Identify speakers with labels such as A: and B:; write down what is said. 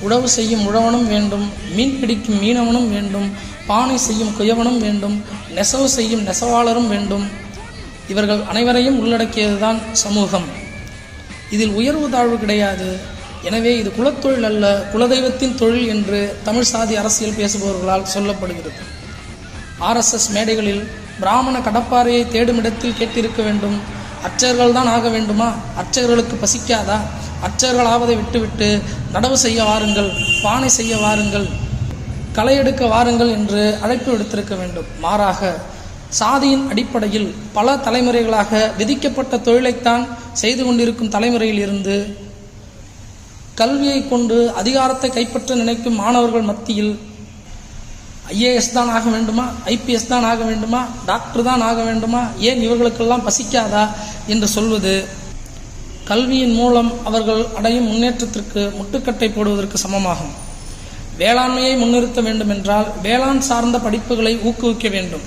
A: உழவு செய்யும் உழவனும் வேண்டும், மீன் பிடிக்கும் மீனவனும் வேண்டும், பானை செய்யும் குயவனும் வேண்டும், நெசவு செய்யும் நெசவாளரும் வேண்டும். இவர்கள் அனைவரையும் உள்ளடக்கியதுதான் சமூகம். இதில் உயர்வு தாழ்வு கிடையாது. எனவே இது குலத்தொழில் அல்ல, குலதெய்வத்தின் தொழில் என்று தமிழ் சாதி அரசியல் பேசுபவர்களால் சொல்லப்படுகிறது. RSS மேடைகளில் பிராமண கடப்பாறையை தேடும் இடத்தில் கேட்டிருக்க வேண்டும், அர்ச்சகர்கள் தான் ஆக வேண்டுமா? அர்ச்சகர்களுக்கு பசிக்காதா? அர்ச்சகர்கள் ஆவதை விட்டுவிட்டு நடவு செய்ய வாருங்கள், பானை செய்ய வாருங்கள், களை எடுக்க வாருங்கள் என்று அழைப்பு விடுத்திருக்க வேண்டும். மாறாக சாதியின் அடிப்படையில் பல தலைமுறைகளாக விதிக்கப்பட்ட தொழிலைத்தான் செய்து கொண்டிருக்கும் தலைமுறையில் இருந்து கல்வியை கொண்டு அதிகாரத்தை கைப்பற்ற நினைக்கும் மாணவர்கள் மத்தியில் IAS தான் ஆக வேண்டுமா, IPS தான் ஆக வேண்டுமா, டாக்டர் தான் ஆக வேண்டுமா, ஏன் இவர்களுக்கெல்லாம் பசிக்காதா என்று சொல்வது கல்வியின் மூலம் அவர்கள் அடையும் முன்னேற்றத்திற்கு முட்டுக்கட்டை போடுவதற்கு சமமாகும். வேளாண்மையை முன்னிறுத்த வேண்டும் என்றால் வேளாண் சார்ந்த படிப்புகளை ஊக்குவிக்க வேண்டும்.